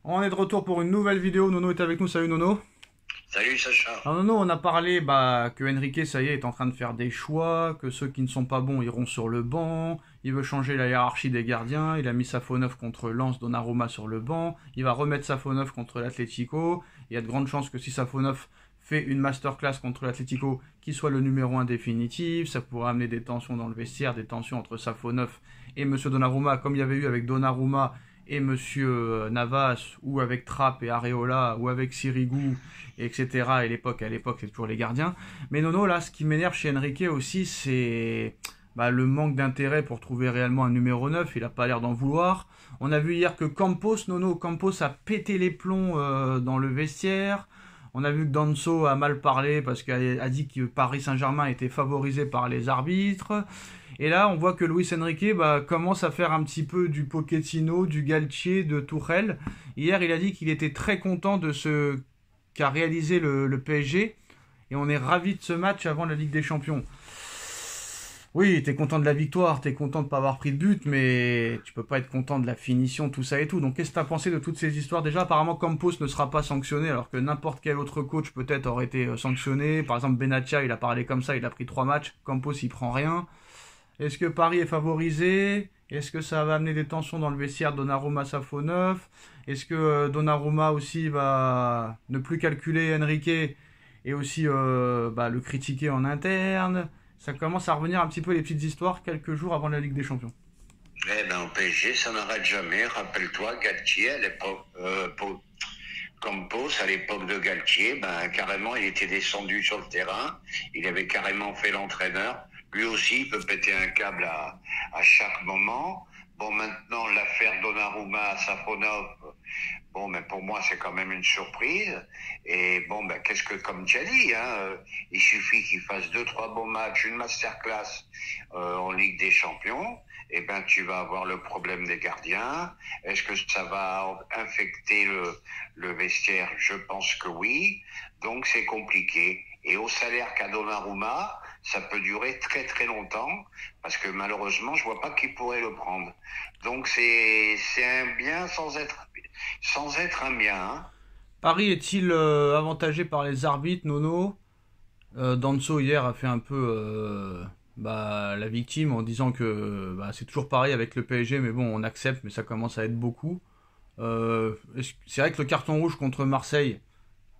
On est de retour pour une nouvelle vidéo. Nono est avec nous. Salut Nono. Salut Sacha. Alors Nono, on a parlé que Enrique, ça y est en train de faire des choix, que ceux qui ne sont pas bons iront sur le banc. Il veut changer la hiérarchie des gardiens. Il a mis Safonov contre Lens, Donnarumma sur le banc. Il va remettre Safonov contre l'Atlético. Il y a de grandes chances que si Safonov fait une masterclass contre l'Atlético, qu'il soit le numéro 1 définitif. Ça pourrait amener des tensions dans le vestiaire, des tensions entre Safonov et Monsieur Donnarumma, comme il y avait eu avec Donnarumma et Monsieur Navas, ou avec Trapp et Areola, ou avec Sirigu, etc. Et à l'époque, c'est toujours les gardiens. Mais Nono, là, ce qui m'énerve chez Enrique aussi, c'est le manque d'intérêt pour trouver réellement un numéro 9. Il n'a pas l'air d'en vouloir. On a vu hier que Campos a pété les plombs dans le vestiaire. On a vu que Danso a mal parlé parce qu'il a dit que Paris Saint-Germain était favorisé par les arbitres. Et là, on voit que Luis Enrique commence à faire un petit peu du Pochettino, du Galtier, de Tourelle. Hier, il a dit qu'il était très content de ce qu'a réalisé le PSG. Et on est ravis de ce match avant la Ligue des Champions. Oui, t'es content de la victoire, t'es content de ne pas avoir pris de but, mais tu peux pas être content de la finition, tout ça et tout. Donc qu'est-ce que t'as pensé de toutes ces histoires? Déjà, apparemment, Campos ne sera pas sanctionné, alors que n'importe quel autre coach peut-être aurait été sanctionné. Par exemple, Benatia, il a parlé comme ça, il a pris 3 matchs. Campos, il prend rien. Est-ce que Paris est favorisé? Est-ce que ça va amener des tensions dans le vestiaire de Donnarumma Safonov? Est-ce que Donnarumma aussi va ne plus calculer Enrique et aussi le critiquer en interne? Ça commence à revenir un petit peu les petites histoires quelques jours avant la Ligue des Champions. Eh ben au PSG, ça n'arrête jamais. Rappelle-toi, Galtier, à l'époque, Campos, à l'époque de Galtier, carrément, il était descendu sur le terrain. Il avait carrément fait l'entraîneur. Lui aussi, il peut péter un câble à chaque moment. Bon, maintenant, l'affaire Donnarumma, Safonov, mais pour moi, c'est quand même une surprise. Et qu'est-ce que, comme tu as dit, il suffit qu'il fasse 2-3 bons matchs, une masterclass en Ligue des Champions. Et tu vas avoir le problème des gardiens. Est-ce que ça va infecter le vestiaire? Je pense que oui. Donc, c'est compliqué. Et au salaire qu'a Donnarumma, ça peut durer très très longtemps, parce que malheureusement, je vois pas qui pourrait le prendre. Donc c'est un bien sans être un bien. Hein. Paris est-il avantagé par les arbitres, Nono? Danso hier a fait un peu la victime en disant que c'est toujours pareil avec le PSG, mais bon, on accepte, mais ça commence à être beaucoup. C'est vrai que le carton rouge contre Marseille,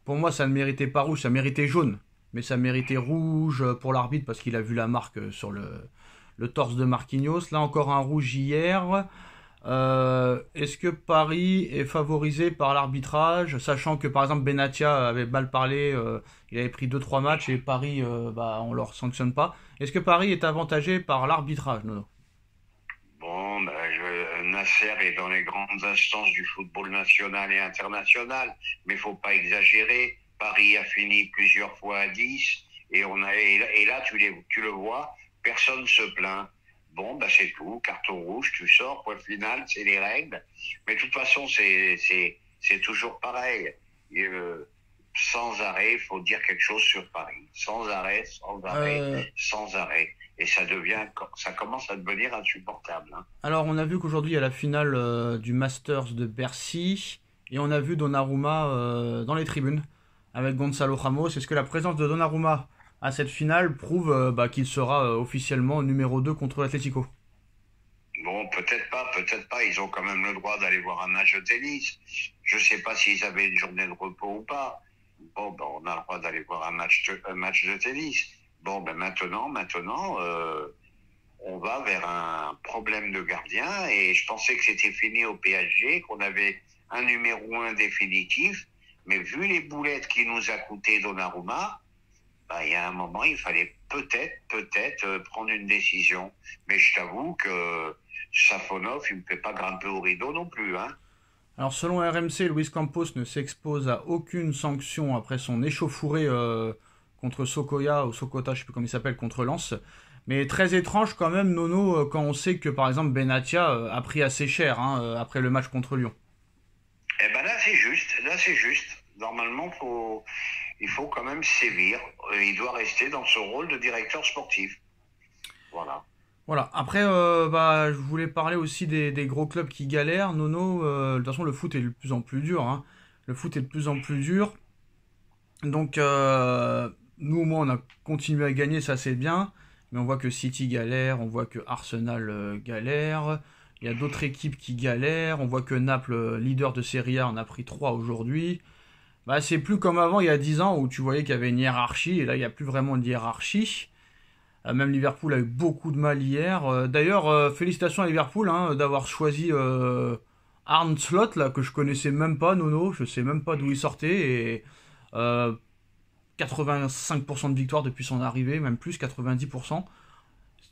pour moi, ça ne méritait pas rouge, ça méritait jaune. Mais ça méritait rouge pour l'arbitre parce qu'il a vu la marque sur le torse de Marquinhos. Là, encore un rouge hier. Est-ce que Paris est favorisé par l'arbitrage, sachant que par exemple Benatia avait mal parlé, il avait pris 2-3 matchs et Paris, on leur sanctionne pas. Est-ce que Paris est avantagé par l'arbitrage, Nono? Bon, Nasser est dans les grandes instances du football national et international, mais il faut pas exagérer. Paris a fini plusieurs fois à 10 et là tu le vois, personne se plaint. Bon, c'est tout, carton rouge, tu sors, point final, c'est les règles. Mais de toute façon, c'est toujours pareil. Sans arrêt, il faut dire quelque chose sur Paris. Sans arrêt, sans arrêt, Euh, sans arrêt. Et ça commence à devenir insupportable. Hein. alors on a vu qu'aujourd'hui il y a la finale du Masters de Bercy et on a vu Donnarumma dans les tribunes avec Gonzalo Ramos. Est-ce que la présence de Donnarumma à cette finale prouve qu'il sera officiellement numéro 2 contre l'Atlético? Bon, peut-être pas. Ils ont quand même le droit d'aller voir un match de tennis. Je sais pas s'ils avaient une journée de repos ou pas. Bon, on a le droit d'aller voir un match de tennis. Bon, maintenant, on va vers un problème de gardien et je pensais que c'était fini au PSG, qu'on avait un numéro 1 définitif. Mais vu les boulettes qui nous a coûté Donnarumma, il y a un moment, il fallait peut-être prendre une décision. Mais je t'avoue que Safonov, il me fait pas grimper au rideau non plus, hein. Alors selon RMC, Luis Campos ne s'expose à aucune sanction après son échauffourée contre Sokoya ou Sokota, je sais plus comment il s'appelle, contre Lens. Mais très étrange quand même, Nono, quand on sait que par exemple Benatia a pris assez cher après le match contre Lyon. Eh là c'est juste. Normalement, il faut quand même sévir. Il doit rester dans son rôle de directeur sportif. Voilà. Voilà. Après, je voulais parler aussi des gros clubs qui galèrent. Nono, de toute façon, le foot est de plus en plus dur, hein. Le foot est de plus en plus dur. Donc, nous, au moins, on a continué à gagner, ça c'est bien. Mais on voit que City galère, on voit que Arsenal galère. Il y a d'autres équipes qui galèrent. On voit que Naples, leader de Serie A, en a pris 3 aujourd'hui. Bah, c'est plus comme avant, il y a 10 ans, où tu voyais qu'il y avait une hiérarchie. Et là, il n'y a plus vraiment de hiérarchie. Même Liverpool a eu beaucoup de mal hier. D'ailleurs, félicitations à Liverpool hein, d'avoir choisi Arne Slot, là, que je connaissais même pas, Nono. Je sais même pas d'où il sortait. Et 85% de victoire depuis son arrivée, même plus, 90%.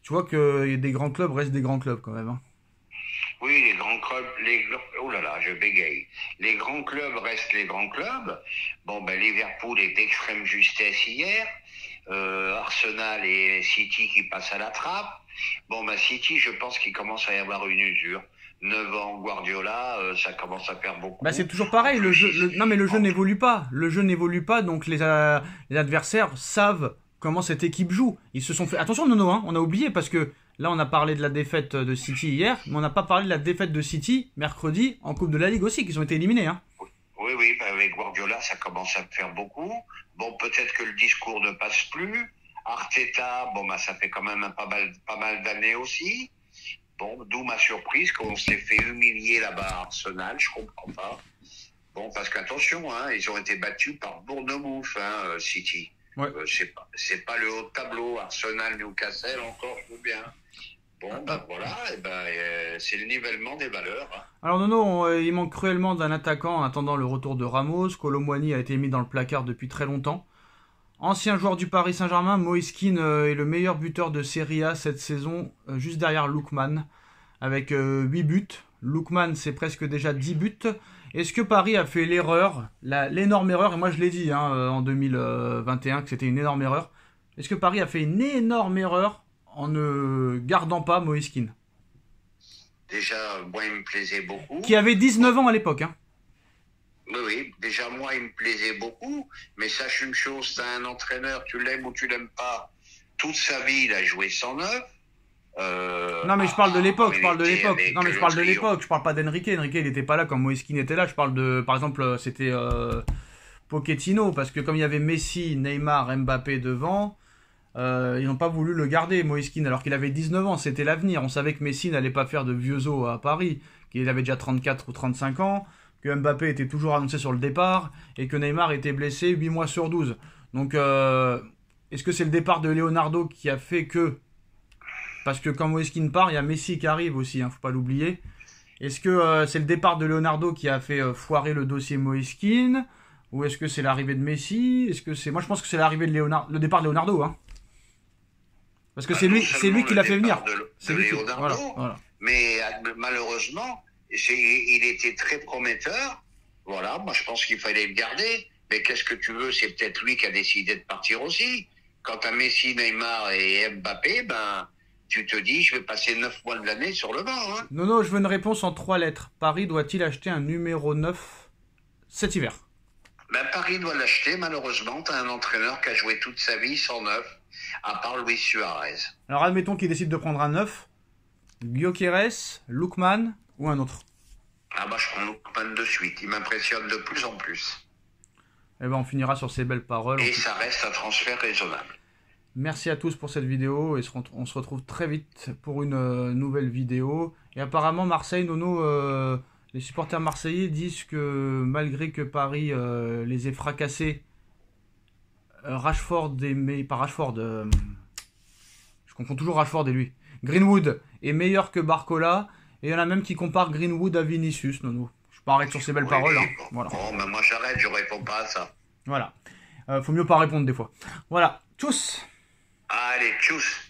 Tu vois que des grands clubs restent des grands clubs quand même. Hein. Oui, les grands clubs, oh là là, je bégaye. Les grands clubs restent les grands clubs. Bon, ben Liverpool est d'extrême justesse hier. Arsenal et City qui passent à la trappe. Bon, ben City, je pense qu'il commence à y avoir une usure. 9 ans, Guardiola, ça commence à faire beaucoup. Bah c'est toujours pareil, non mais le jeu n'évolue pas. Le jeu n'évolue pas, donc les adversaires savent comment cette équipe joue. Ils se sont fait... Attention Nono, hein, on a oublié parce que là on a parlé de la défaite de City hier, mais on n'a pas parlé de la défaite de City mercredi en Coupe de la Ligue aussi, qu'ils ont été éliminés. Hein. Oui, avec Guardiola, ça commence à faire beaucoup. Bon, peut-être que le discours ne passe plus. Arteta, bon, bah, ça fait quand même pas mal d'années aussi. Bon, d'où ma surprise qu'on s'est fait humilier là-bas à Arsenal, je comprends pas. Bon, parce qu'attention, hein, ils ont été battus par Bournemouth, hein, City. Ouais. C'est pas le haut de tableau, Arsenal, Newcastle, encore, tout bien. Bon, voilà, c'est le nivellement des valeurs. Hein. Alors Nono, il manque cruellement d'un attaquant en attendant le retour de Ramos. Kolo Muani a été mis dans le placard depuis très longtemps. Ancien joueur du Paris Saint-Germain, Moise Kean est le meilleur buteur de Serie A cette saison, juste derrière Lookman, avec 8 buts. Lookman, c'est presque déjà 10 buts. Est-ce que Paris a fait l'erreur, l'énorme erreur, et moi je l'ai dit hein, en 2021 que c'était une énorme erreur, est-ce que Paris a fait une énorme erreur en ne gardant pas Moise Kean? Déjà, moi il me plaisait beaucoup. Qui avait 19 ans à l'époque, hein. Oui, déjà moi il me plaisait beaucoup, mais sache une chose, t'as un entraîneur, tu l'aimes ou tu l'aimes pas, toute sa vie il a joué 109. Non mais je parle de l'époque, je parle de l'époque, je parle pas d'Enrique. Enrique il était pas là quand Moise Kean était là, je parle de, par exemple, c'était Pochettino, parce que comme il y avait Messi, Neymar, Mbappé devant, ils n'ont pas voulu le garder, Moise Kean, alors qu'il avait 19 ans, c'était l'avenir. On savait que Messi n'allait pas faire de vieux os à Paris, qu'il avait déjà 34 ou 35 ans, que Mbappé était toujours annoncé sur le départ, et que Neymar était blessé 8 mois sur 12. Donc, est-ce que c'est le départ de Leonardo qui a fait que... Parce que quand Moise Kean part, il y a Messi qui arrive aussi, hein, faut pas l'oublier. Est-ce que c'est le départ de Leonardo qui a fait foirer le dossier Moise Kean? Ou est-ce que c'est l'arrivée de Messi? Est-ce que c'est... Moi je pense que c'est l'arrivée de le départ de Leonardo, hein. Parce que c'est lui qui l'a fait venir. C'est lui qui... Voilà. Mais malheureusement, il était très prometteur. Voilà, moi je pense qu'il fallait le garder. Mais qu'est-ce que tu veux? C'est peut-être lui qui a décidé de partir aussi. Quant à Messi, Neymar et Mbappé, ben, tu te dis, je vais passer 9 mois de l'année sur le banc. Hein. Non, je veux une réponse en 3 lettres. Paris doit-il acheter un numéro 9 cet hiver? Ben, Paris doit l'acheter, malheureusement. Tu as un entraîneur qui a joué toute sa vie sans 9, à part Luis Suarez. Alors admettons qu'il décide de prendre un 9. Gyökeres, Lookman ou un autre? Ah bah je prends Lookman de suite. Il m'impressionne de plus en plus. Eh ben on finira sur ces belles paroles. Et ça reste un transfert raisonnable. Merci à tous pour cette vidéo et on se retrouve très vite pour une nouvelle vidéo. Et apparemment Marseille, Nono, les supporters marseillais disent que malgré que Paris les ait fracassés, Rashford pas Rashford, je confonds toujours Rashford et lui. Greenwood est meilleur que Barcola et il y en a même qui comparent Greenwood à Vinicius, Nono. Je m'arrête sur ces belles paroles. Hein. Voilà. Bon, ben moi j'arrête, je réponds pas à ça. Voilà. Faut mieux pas répondre des fois. Voilà. Tchuss. Allez, tchuss.